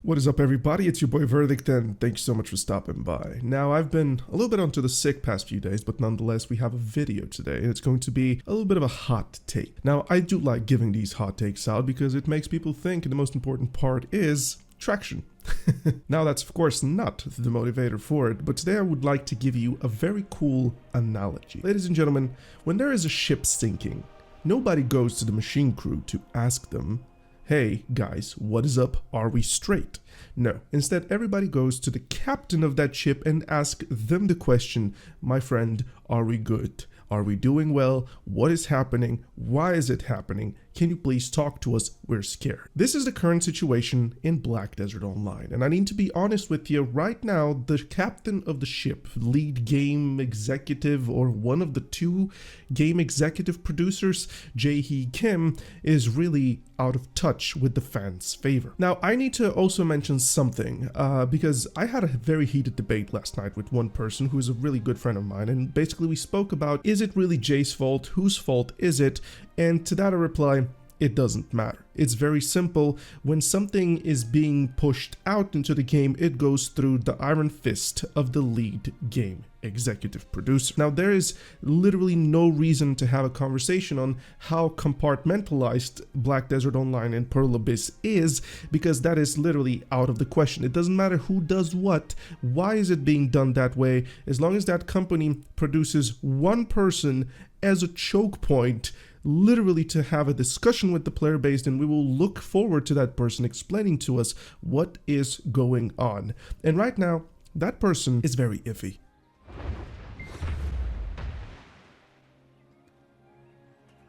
What is up, everybody? It's your boy Verdict, and thanks so much for stopping by. Now, I've been a little bit onto the sick past few days, but nonetheless, we have a video today, and it's going to be a little bit of a hot take. Now, I do like giving these hot takes out because it makes people think, and the most important part is traction. Now, that's of course not the motivator for it, but today I would like to give you a very cool analogy. Ladies and gentlemen, when there is a ship sinking, nobody goes to the machine crew to ask them, "Hey guys, what is up? Are we straight?" No, instead everybody goes to the captain of that ship and ask them the question, "My friend, are we good? Are we doing well? What is happening? Why is it happening? Can you please talk to us? We're scared." This is the current situation in Black Desert Online, and I need to be honest with you, right now the captain of the ship, lead game executive, or one of the two game executive producers, jae-hee Kim, is really out of touch with the fans' favor. Now, I need to also mention something, because I had a very heated debate last night with one person who is a really good friend of mine, and basically we spoke about, is it really Jay's fault? Whose fault is it? And to that I reply, it doesn't matter. It's very simple. When something is being pushed out into the game, it goes through the iron fist of the lead game executive producer. Now, there is literally no reason to have a conversation on how compartmentalized Black Desert Online and Pearl Abyss is, because that is literally out of the question. It doesn't matter who does what, why is it being done that way, as long as that company produces one person as a choke point, literally to have a discussion with the player base, and we will look forward to that person explaining to us what is going on. And right now, that person is very iffy.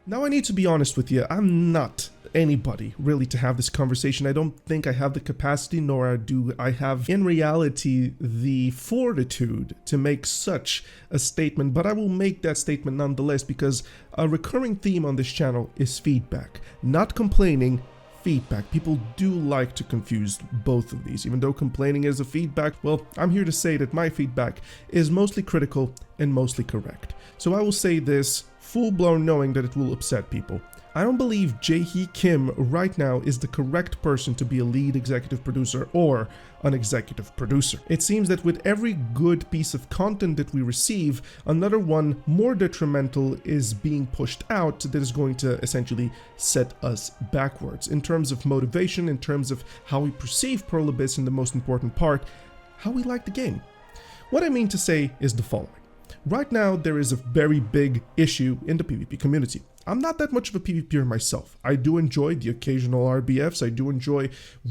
Now, I need to be honest with you, I'm not anybody really to have this conversation. I don't think I have the capacity, nor do I have in reality the fortitude to make such a statement, but I will make that statement nonetheless, because a recurring theme on this channel is feedback, not complaining. Feedback. People do like to confuse both of these. Even though complaining is a feedback, well, I'm here to say that my feedback is mostly critical and mostly correct. So I will say this full-blown knowing that it will upset people. I don't believe jae-hee Kim right now is the correct person to be a lead executive producer or an executive producer. It seems that with every good piece of content that we receive, another one more detrimental is being pushed out that is going to essentially set us backwards in terms of motivation, in terms of how we perceive Pearl Abyss, and the most important part, how we like the game. What I mean to say is the following. Right now, there is a very big issue in the PvP community. I'm not that much of a PvPer myself. I do enjoy the occasional RBFs. I do enjoy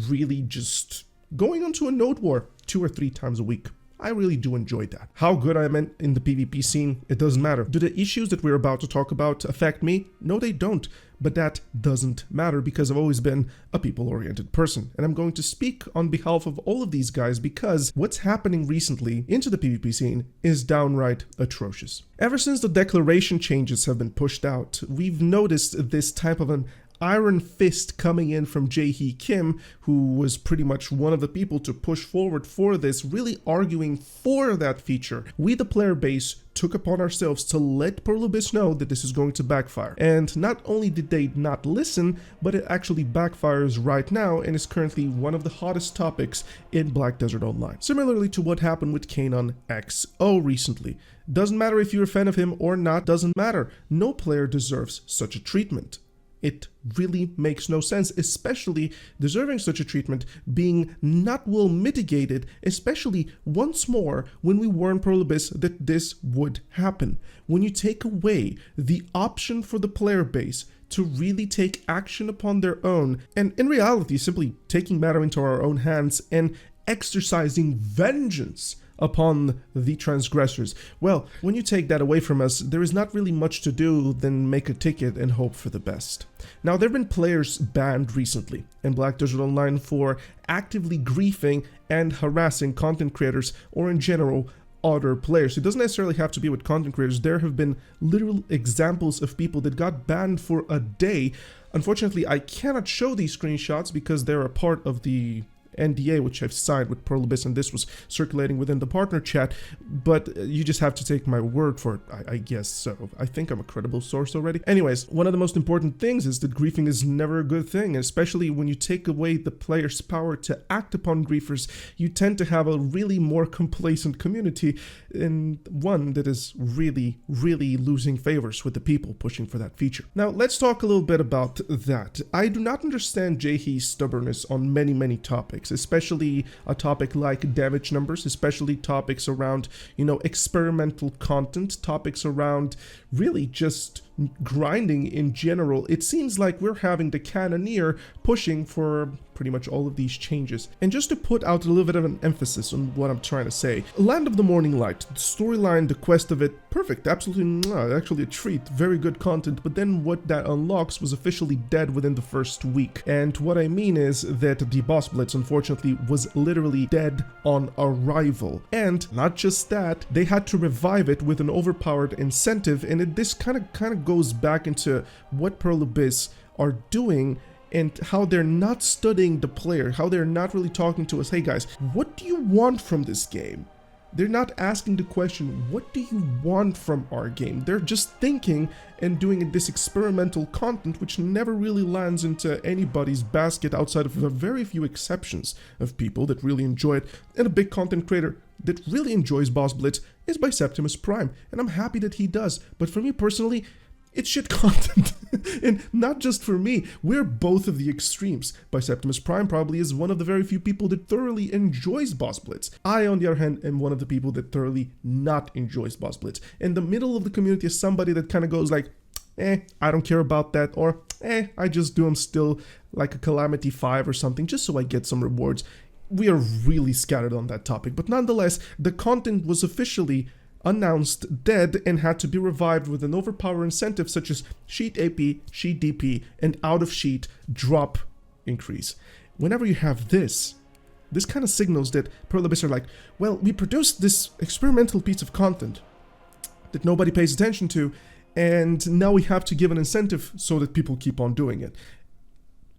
really just going onto a node war 2 or 3 times a week. I really do enjoy that. How good I am in the PvP scene, it doesn't matter. Do the issues that we're about to talk about affect me? No, they don't. But that doesn't matter because I've always been a people-oriented person. And I'm going to speak on behalf of all of these guys because what's happening recently into the PvP scene is downright atrocious. Ever since the declaration changes have been pushed out, we've noticed this type of an iron fist coming in from jae-hee Kim, who was pretty much one of the people to push forward for this, really arguing for that feature. We, the player base, took upon ourselves to let Pearl Abyss know that this is going to backfire. And not only did they not listen, but it actually backfires right now and is currently one of the hottest topics in Black Desert Online. Similarly to what happened with Kanon XO recently. Doesn't matter if you're a fan of him or not, doesn't matter. No player deserves such a treatment. It really makes no sense, especially deserving such a treatment being not well mitigated, especially once more when we warned Pearl Abyss that this would happen. When you take away the option for the player base to really take action upon their own, and in reality simply taking matter into our own hands and exercising vengeance upon the transgressors. Well, when you take that away from us, there is not really much to do than make a ticket and hope for the best. Now, there have been players banned recently in Black Desert Online for actively griefing and harassing content creators, or in general, other players. It doesn't necessarily have to be with content creators. There have been literal examples of people that got banned for a day. Unfortunately, I cannot show these screenshots because they're a part of the NDA, which I've signed with Pearl Abyss, and this was circulating within the partner chat, but you just have to take my word for it, I guess. So I think I'm a credible source already. Anyways, one of the most important things is that griefing is never a good thing, especially when you take away the player's power to act upon griefers. You tend to have a really more complacent community, and one that is really losing favors with the people pushing for that feature. Now let's talk a little bit about that. I do not understand jae-hee's stubbornness on many topics, especially a topic like damage numbers, especially topics around, you know, experimental content, topics around really just grinding in general. It seems like we're having the cannoneer pushing for pretty much all of these changes. And just to put out a little bit of an emphasis on what I'm trying to say, Land of the Morning Light, the storyline, the quest of it, perfect, absolutely, actually a treat, very good content, but then what that unlocks was officially dead within the first week. And what I mean is that the boss blitz, unfortunately, was literally dead on arrival. And not just that, they had to revive it with an overpowered incentive, and this kind of goes back into what Pearl Abyss are doing and how they're not studying the player, how they're not really talking to us. Hey guys, what do you want from this game? They're not asking the question, what do you want from our game? They're just thinking and doing this experimental content which never really lands into anybody's basket outside of a very few exceptions of people that really enjoy it. And a big content creator that really enjoys Boss Blitz is Biseptimus Prime, and I'm happy that he does. But for me personally, it's shit content. And not just for me, we're both of the extremes. Biseptimus Prime probably is one of the very few people that thoroughly enjoys Boss Blitz. I, on the other hand, am one of the people that thoroughly not enjoys Boss Blitz. In the middle of the community is somebody that kind of goes like, I don't care about that, or I just do them still like a Calamity 5 or something, just so I get some rewards. We are really scattered on that topic, but nonetheless, the content was officially announced dead and had to be revived with an overpower incentive such as sheet AP, sheet DP, and out of sheet drop increase. Whenever you have this kind of signals that Pearl Abyss are like, well, we produced this experimental piece of content that nobody pays attention to, and now we have to give an incentive so that people keep on doing it.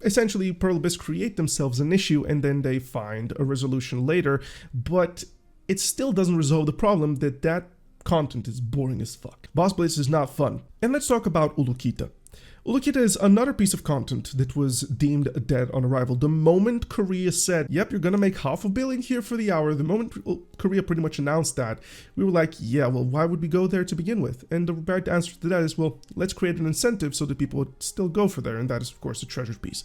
Essentially, Pearl Abyss create themselves an issue and then they find a resolution later, but it still doesn't resolve the problem that content is boring as fuck. Boss Blitz is not fun. And let's talk about Ulukita. Ulukita is another piece of content that was deemed dead on arrival. The moment Korea said, yep, you're gonna make $500 million here for the hour, the moment Korea pretty much announced that, we were like, yeah, well, why would we go there to begin with? And the right answer to that is, well, let's create an incentive so that people would still go for there, and that is, of course, a treasure piece.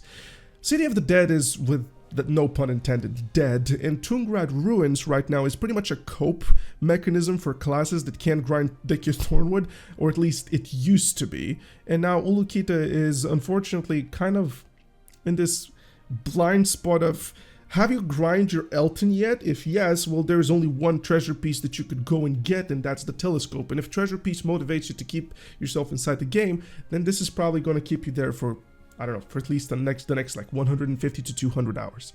City of the Dead is, with no pun intended, dead, and Tungrad Ruins right now is pretty much a cope mechanism for classes that can't grind Dickie Thornwood, or at least it used to be. And now Ulukita is unfortunately kind of in this blind spot of, have you grind your Elton yet? If yes, well, there's only one treasure piece that you could go and get, and that's the telescope. And if treasure piece motivates you to keep yourself inside the game, then this is probably going to keep you there for, I don't know, for at least the next like 150 to 200 hours.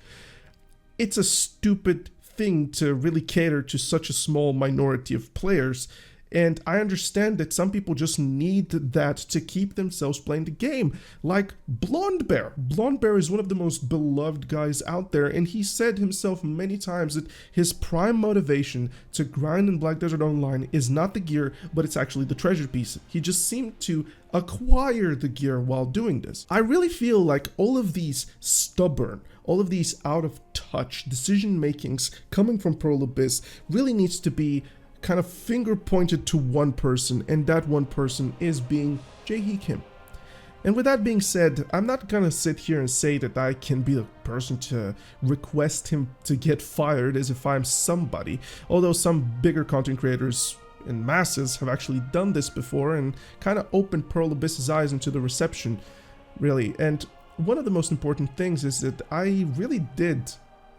It's a stupid thing to really cater to such a small minority of players, and I understand that some people just need that to keep themselves playing the game, like Blonde Bear. Blonde Bear is one of the most beloved guys out there, and he said himself many times that his prime motivation to grind in Black Desert Online is not the gear, but it's actually the treasure piece. He just seemed to acquire the gear while doing this. I really feel like all of these stubborn, all of these out of touch decision makings coming from Pearl Abyss really needs to be kind of finger pointed to one person, and that one person is being jae-hee Kim. And with that being said, I'm not gonna sit here and say that I can be the person to request him to get fired as if I'm somebody, although some bigger content creators in masses have actually done this before and kind of opened Pearl Abyss's eyes into the reception, really. And one of the most important things is that I really did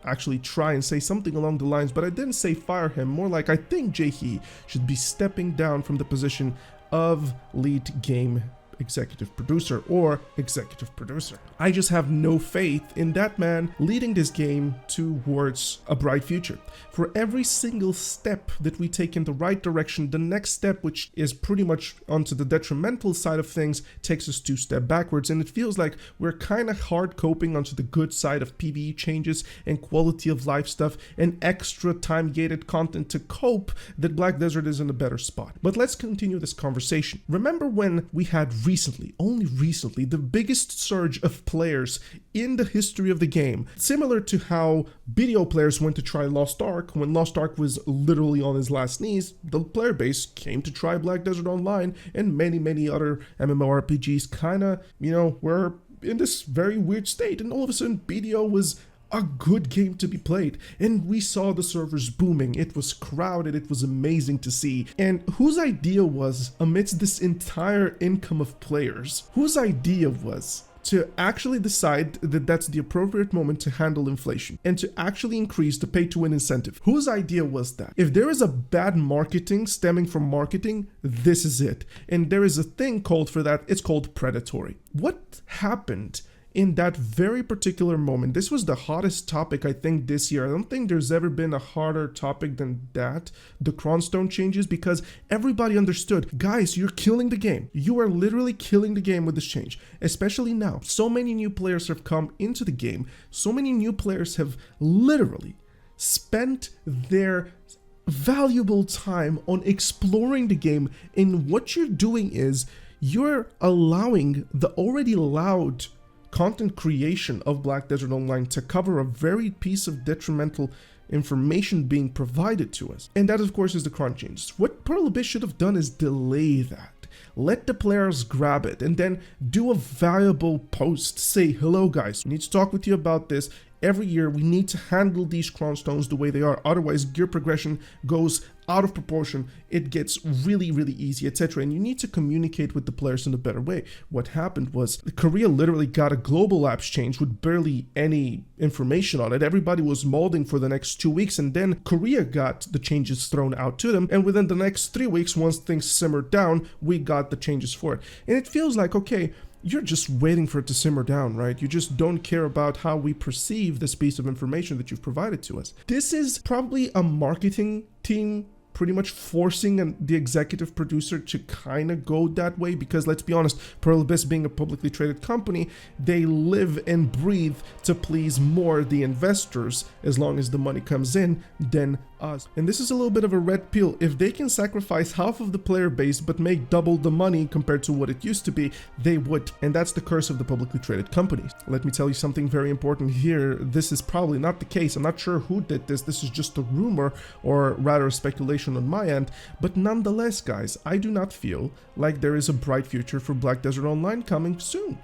actually try and say something along the lines, but I didn't say fire him, more like I think jae-hee should be stepping down from the position of lead game executive producer or executive producer. I just have no faith in that man leading this game towards a bright future. For every single step that we take in the right direction, the next step, which is pretty much onto the detrimental side of things, takes us 2 steps backwards, and it feels like we're kind of hard coping onto the good side of PvE changes and quality of life stuff and extra time-gated content to cope that Black Desert is in a better spot. But let's continue this conversation. Remember when we had recently, only recently, the biggest surge of players in the history of the game, similar to how BDO players went to try Lost Ark when Lost Ark was literally on his last knees. The player base came to try Black Desert Online, and many other MMORPGs kind of, were in this very weird state, and all of a sudden BDO was a good game to be played, and we saw the servers booming. It was crowded, it was amazing to see. And whose idea was, amidst this entire income of players, whose idea was to actually decide that that's the appropriate moment to handle inflation and to actually increase the pay-to-win incentive? Whose idea was that? If there is a bad marketing stemming from marketing, this is it. And there is a thing called for that, it's called predatory. What happened in that very particular moment? This was the hottest topic, I think, this year. I don't think there's ever been a harder topic than that, the Cronstone changes, because everybody understood, guys, you're killing the game. You are literally killing the game with this change, especially now. So many new players have come into the game. So many new players have literally spent their valuable time on exploring the game, and what you're doing is you're allowing the already loud content creation of Black Desert Online to cover a very piece of detrimental information being provided to us. And that, of course, is the cron changes. What Pearl Abyss should have done is delay that. Let the players grab it and then do a valuable post. Say, hello guys, we need to talk with you about this. Every year we need to handle these Cronstones the way they are, otherwise gear progression goes out of proportion, it gets really easy, etc. And you need to communicate with the players in a better way. What happened was Korea literally got a global apps change with barely any information on it. Everybody was molding for the next 2 weeks, and then Korea got the changes thrown out to them, and within the next 3 weeks, once things simmered down, we got the changes for it. And it feels like, okay, you're just waiting for it to simmer down, right? You just don't care about how we perceive this piece of information that you've provided to us. This is probably a marketing team pretty much forcing the executive producer to kind of go that way, because let's be honest, Pearl Abyss being a publicly traded company, they live and breathe to please more the investors as long as the money comes in than us. And this is a little bit of a red pill. If they can sacrifice half of the player base but make double the money compared to what it used to be, they would. And that's the curse of the publicly traded companies. Let me tell you something very important here. This is probably not the case. I'm not sure who did this. This is just a rumor, or rather a speculation on my end. But nonetheless, guys, I do not feel like there is a bright future for Black Desert Online coming soon.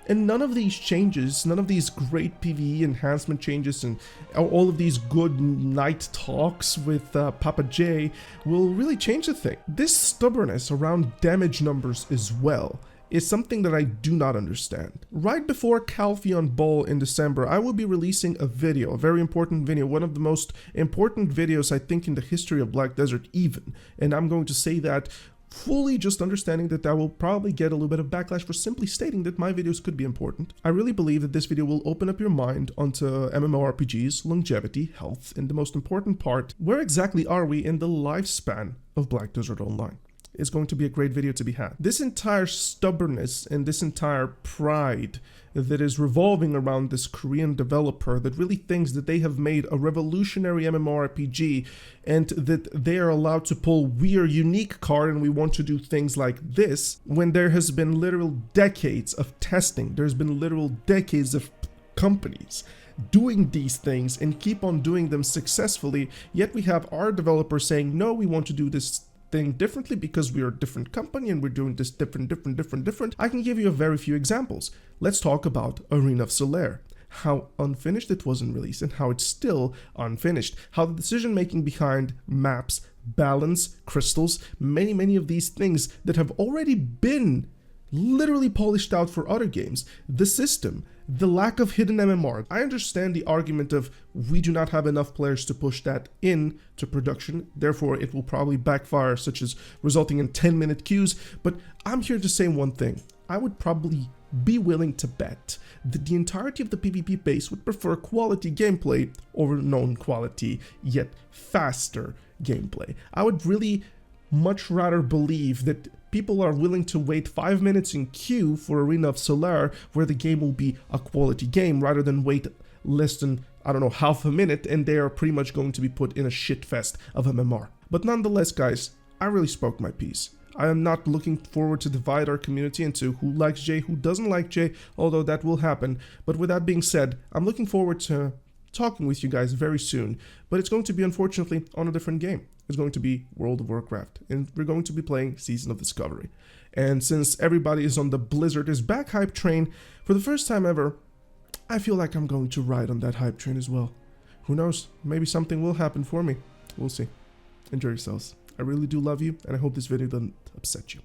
And none of these changes, none of these great PvE enhancement changes and all of these good night talks with Papa J will really change the thing. This stubbornness around damage numbers as well is something that I do not understand. Right before Calpheon Ball in December, I will be releasing a video, a very important video, one of the most important videos I think in the history of Black Desert even. And I'm going to say that fully just understanding that I will probably get a little bit of backlash for simply stating that my videos could be important. I really believe that this video will open up your mind onto MMORPGs, longevity, health, and the most important part, where exactly are we in the lifespan of Black Desert Online? It's going to be a great video to be had. This entire stubbornness and this entire pride that is revolving around this Korean developer that really thinks that they have made a revolutionary MMORPG and that they are allowed to pull "we are unique" card and we want to do things like this, when there has been literal decades of testing, there's been literal decades of companies doing these things and keep on doing them successfully, yet we have our developers saying, no, we want to do this thing differently because we are a different company and we're doing this different. I can give you a very few examples. Let's talk about Arena of Solaire. How unfinished it was in release and how it's still unfinished. How the decision making behind maps, balance, crystals, many of these things that have already been literally polished out for other games, the system, the lack of hidden MMR. I understand the argument of we do not have enough players to push that in to production, therefore it will probably backfire, such as resulting in 10-minute queues, but I'm here to say one thing. I would probably be willing to bet that the entirety of the PvP base would prefer quality gameplay over non-quality yet faster gameplay. I would really much rather believe that people are willing to wait 5 minutes in queue for Arena of Solar, where the game will be a quality game, rather than wait less than, I don't know, half a minute and they are pretty much going to be put in a shitfest of MMR. But nonetheless, guys, I really spoke my piece. I am not looking forward to divide our community into who likes Jae, who doesn't like Jae, although that will happen. But with that being said, I'm looking forward to talking with you guys very soon. But it's going to be, unfortunately, on a different game. It's going to be World of Warcraft, and we're going to be playing Season of Discovery. And since everybody is on the Blizzard is back hype train, for the first time ever, I feel like I'm going to ride on that hype train as well. Who knows, maybe something will happen for me. We'll see. Enjoy yourselves. I really do love you, and I hope this video doesn't upset you.